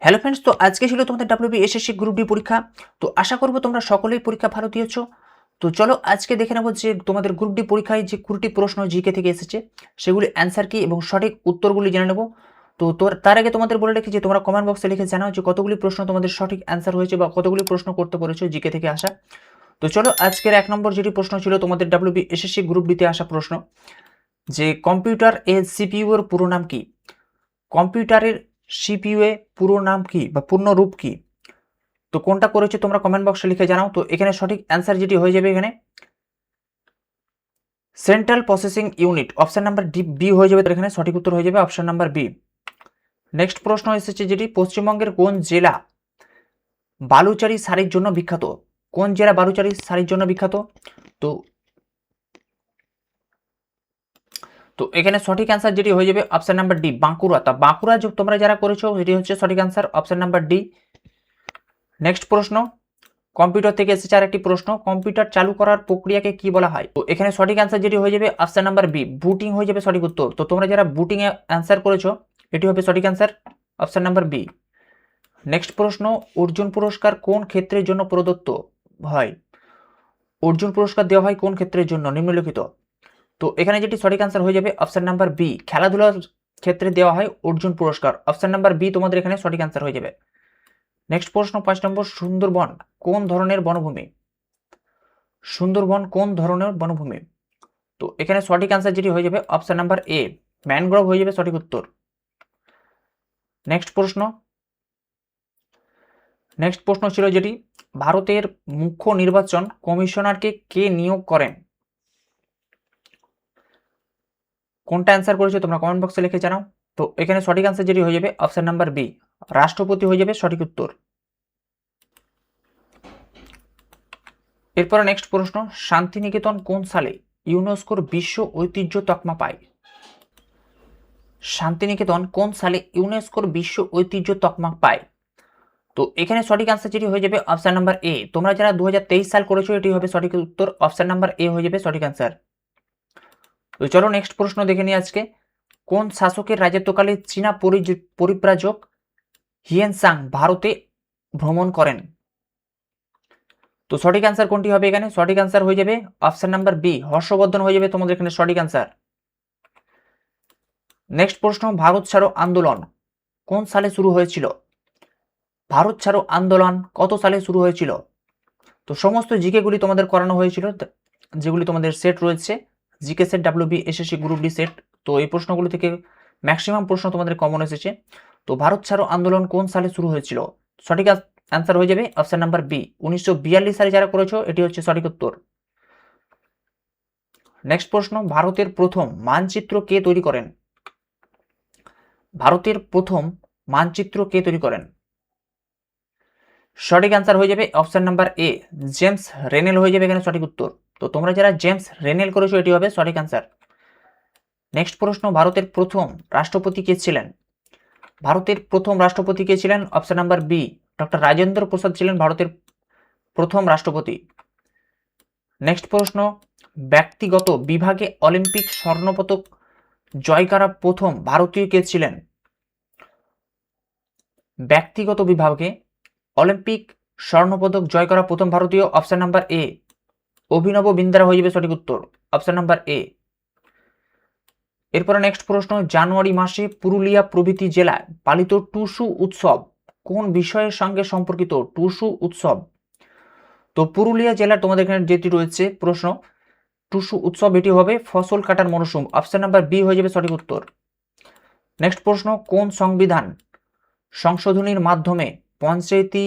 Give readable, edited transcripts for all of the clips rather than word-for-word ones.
Hello friends, তো আজকে ছিল তোমাদের ডাব্লিউবি এসএসসি গ্রুপ ডি পরীক্ষা। তো আশা করব তোমরা সকলেই পরীক্ষা ভালো দিয়েছো। তো চলো আজকে দেখে নেবো যে তোমাদের গ্রুপ ডি পরীক্ষায় যে 20টি প্রশ্ন জিকে থেকে এসেছে সেগুলি অ্যান্সার কি এবং সঠিক উত্তরগুলি জেনে নেবো। তো তার আগে তোমাদের বলে রেখেছি তোমরা কমেন্ট বক্সে লিখে জানাও যে কতগুলি প্রশ্ন তোমাদের সঠিক অ্যান্সার হয়েছে বা কতগুলি প্রশ্ন করতে পেরেছো জিকে থেকে আসা। তো চলো আজকের 1 নম্বর যেটি প্রশ্ন ছিল তোমাদের ডাব্লিউবি এসএসসি গ্রুপ ডিতে আসা প্রশ্ন, যে কম্পিউটার এর সিপিইউ এর পুরো নাম কি? কম্পিউটারের সিপিইউ এর পুরো নাম কি বা পূর্ণ রূপ কি? তো কোনটা করেছো তোমরা কমেন্ট বক্সে লিখে জানাও। তো এখানে সঠিক অ্যান্সার যেটি হয়ে যাবে এখানে central processing unit, option number B হয়ে যাবে। তো এখানে সঠিক উত্তর হয়ে যাবে অপশন নাম্বার বি। নেক্সট প্রশ্ন এসেছে যেটি পশ্চিমবঙ্গের কোন জেলা বালুচারী শাড়ির জন্য বিখ্যাত? কোন জেলা বালুচারী শাড়ির জন্য বিখ্যাত? তো তো এখানে সঠিক অ্যান্সার যেটি হয়ে যাবে অপশন নাম্বার ডি, বাঁকুড়া। তা বাঁকুড়া তোমরা যারা করেছো এটি হচ্ছে সঠিক answer, option number D. Next প্রশ্ন কম্পিউটার থেকে এসেছে আর একটি প্রশ্ন, কম্পিউটার চালু করার প্রক্রিয়াকে কি বলা হয়? তো এখানে সঠিক অ্যান্সার যেটি হয়ে যাবে অপশন নাম্বার বি, বুটিং হয়ে যাবে সঠিক উত্তর। তো তোমরা যারা বুটিং এ অ্যান্সার করেছো এটি হবে সঠিক answer, option number B. Next প্রশ্ন অর্জুন পুরস্কার কোন ক্ষেত্রের জন্য প্রদত্ত হয়? অর্জুন পুরস্কার দেওয়া হয় কোন ক্ষেত্রের জন্য নিম্নলিখিত? তো এখানে যেটি সঠিক অ্যান্সার হয়ে যাবে অপশন নাম্বার বি, খেলাধুলার ক্ষেত্রে দেওয়া হয় অর্জুন পুরস্কার, অপশন নাম্বার বি তোমাদের এখানে সঠিক অ্যান্সার হয়ে যাবে। নেক্সট প্রশ্ন 5 নম্বর, সুন্দরবন কোন ধরনের বনভূমি? সুন্দরবন কোন ধরনের বনভূমি? তো এখানে সঠিক অ্যান্সার যেটি হয়ে যাবে অপশন নাম্বার এ, ম্যানগ্রোভ হয়ে যাবে সঠিক উত্তর। নেক্সট প্রশ্ন ছিল যেটি ভারতের মুখ্য নির্বাচন কমিশনারকে কে নিয়োগ করেন? কোনটা অ্যান্সার করেছো তোমরা কমেন্ট বক্সে লিখে জানাও। তো এখানে সঠিক অ্যান্সার যেটি হয়ে যাবে অপশন নাম্বার বি, রাষ্ট্রপতি হয়ে যাবে সঠিক উত্তর। এরপরে নেক্সট প্রশ্ন, শান্তিনিকেতন কোন সালে ইউনেস্কোর বিশ্ব ঐতিহ্য তকমা পায়? শান্তিনিকেতন কোন সালে ইউনেস্কোর বিশ্ব ঐতিহ্য তকমা পায়? তো এখানে সঠিক অ্যান্সার যেটি হয়ে যাবে অপশন নাম্বার এ, তোমরা যারা 2023 সাল করেছো এটি হবে সঠিক উত্তর, অপশন নাম্বার এ হয়ে যাবে সঠিক অ্যান্সার। তো চলো নেক্সট প্রশ্ন দেখে নিই আজকে, কোন শাসকের রাজত্বকালে চীনা পরিব্রাজক হিয়েনসাং ভারতে ভ্রমণ করেন? তো সঠিক অ্যান্সার কোনটি হবে? এখানে সঠিক অ্যান্সার হয়ে যাবে অপশন নাম্বার বি, হর্ষবর্ধন হয়ে যাবে তোমাদের এখানে সঠিক অ্যান্সার। নেক্সট প্রশ্ন, ভারত ছাড়ো আন্দোলন কোন সালে শুরু হয়েছিল? ভারত ছাড়ো আন্দোলন কত সালে শুরু হয়েছিল? তো সমস্ত জিকে গুলি তোমাদের করানো হয়েছিল, যেগুলি তোমাদের সেট রয়েছে GK set, WB SSC group D set. তো এই প্রশ্নগুলো থেকে ম্যাক্সিমাম প্রশ্ন তোমাদের কমন এসেছে। তো ভারত ছাড়ো আন্দোলন কোন সালে শুরু হয়েছিল? সঠিক অ্যান্সার হয়ে যাবে অপশন নাম্বার বি, 1942 সালে যারা করেছো এটি হচ্ছে সঠিক উত্তর। নেক্সট প্রশ্ন, ভারতের প্রথম মানচিত্র কে তৈরি করেন? ভারতের প্রথম মানচিত্র কে তৈরি করেন? সঠিক অ্যান্সার হয়ে যাবে অপশন নাম্বার এ, জেমস রেনেল হয়ে যাবে এখানে সঠিক উত্তর। তো তোমরা যারা জেমস রেনেল করেছো এটি হবে সঠিক অ্যান্সার। নেক্সট প্রশ্ন, ভারতের প্রথম রাষ্ট্রপতি কে ছিলেন? ভারতের প্রথম রাষ্ট্রপতি কে ছিলেন? Option number B, doctor Rajendra Prasad ছিলেন ভারতের প্রথম রাষ্ট্রপতি। নেক্সট প্রশ্ন, ব্যক্তিগত বিভাগে অলিম্পিক স্বর্ণপদক জয় করা প্রথম ভারতীয় কে ছিলেন? ব্যক্তিগত বিভাগে অলিম্পিক স্বর্ণপদক জয় করা প্রথম ভারতীয়, অপশন নাম্বার এ, অভিনব বিন্দ্রা হয়ে যাবে সঠিক উত্তর, অপশন নাম্বার এ। এরপরে নেক্সট প্রশ্ন, জানুয়ারি মাসে পুরুলিয়া প্রভৃতি জেলায় পালিত টুসু উৎসব কোন বিষয়ের সঙ্গে সম্পর্কিত? টুসু উৎসব, তো পুরুলিয়া জেলার তোমাদের এখানে যেটি রয়েছে প্রশ্ন টুসু উৎসব এটি হবে ফসল কাটার মরশুম, অপশন নাম্বার বি হয়ে যাবে সঠিক উত্তর। নেক্সট প্রশ্ন, কোন সংবিধান সংশোধনীর মাধ্যমে পঞ্চায়েতি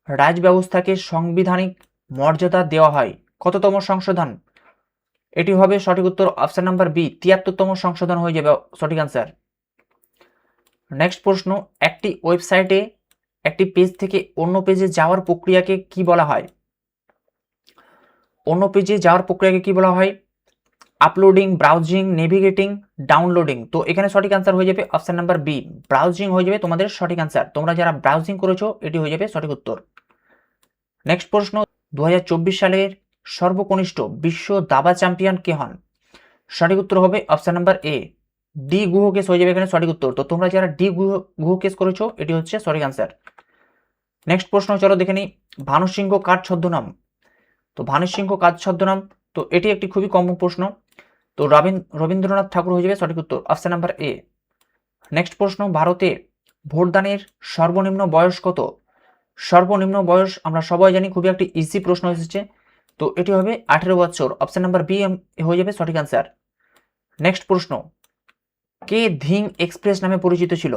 রাজ ব্যবস্থাকে সাংবিধানিক মর্যাদা দেওয়া হয়? কততম সংশোধন? এটি হবে সঠিক উত্তর অপশন নাম্বার বি, 73তম সংশোধন হয়ে যাবে সঠিক অ্যান্সার। নেক্সট প্রশ্ন, একটি ওয়েবসাইটে একটি পেজ থেকে অন্য পেজে যাওয়ার প্রক্রিয়াকে কি বলা হয়? অন্য পেজে যাওয়ার প্রক্রিয়াকে কি বলা হয়? Uploading, browsing, navigating, downloading. তো এখানে সঠিক অ্যান্সার হয়ে যাবে অপশন নাম্বার বি, ব্রাউজিং হয়ে যাবে তোমাদের সঠিক অ্যান্সার। তোমরা যারা ব্রাউজিং করেছো এটি হয়ে যাবে সঠিক উত্তর। নেক্সট প্রশ্ন, 2024 সালের সর্বকনিষ্ঠ বিশ্ব দাবা চ্যাম্পিয়ন কে হন? সঠিক উত্তর হবে option number A, D Guha case হয়ে যাবে এখানে সঠিক উত্তর। তো তোমরা যারা ডি গুহ কেস করেছো এটি হচ্ছে সঠিক অ্যান্সার। নেক্সট প্রশ্ন চলো দেখে নিই, ভানু সিংহ কার ছদ্মনাম? তো ভানু সিংহ কার ছদ্মনাম? তো এটি একটি খুবই কমন প্রশ্ন। তো রবীন্দ্রনাথ ঠাকুর হয়ে যাবে সঠিক উত্তর, অপশন নাম্বার এ। নেক্সট প্রশ্ন, ভারতে ভোটদানের সর্বনিম্ন বয়স কত? সর্বনিম্ন বয়স আমরা সবাই জানি, খুবই একটি ইজি প্রশ্ন এসেছে। তো এটি হবে 18 বছর, অপশন নাম্বার বি হয়ে যাবে সঠিক অ্যান্সার। নেক্সট প্রশ্ন, কে ধিং এক্সপ্রেস নামে পরিচিত ছিল?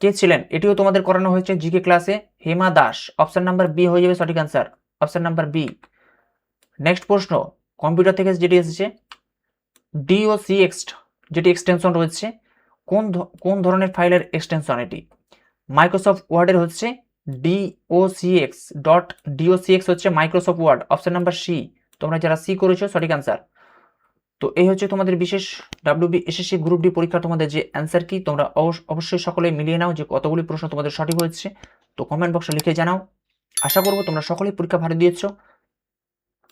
কে ছিলেন? এটিও তোমাদের করানো হয়েছে জিকে ক্লাসে, Hema Das, option number B হয়ে যাবে সঠিক answer, option number B. Next প্রশ্ন, কম্পিউটার থেকে যেটি এসেছে, DOCX যেটি এক্সটেনশন রয়েছে, কোন ধরনের ফাইলের এক্সটেনশন এটি? মাইক্রোসফট ওয়ার্ডের হচ্ছে DOCX হচ্ছে Microsoft Word, option number C. তোমরা যারা সি করেছো সঠিক অ্যান্সার। তো এই হচ্ছে তোমাদের বিশেষ WBSSC গ্রুপ ডি পরীক্ষা তোমাদের যে অ্যান্সার কি, তোমরা অবশ্যই সকলে মিলিয়ে নাও যে কতগুলি প্রশ্ন তোমাদের সঠিক হয়েছে। তো কমেন্ট বক্সে লিখে জানাও। আশা করবো তোমরা সকলেই পরীক্ষা ভালো দিয়েছো।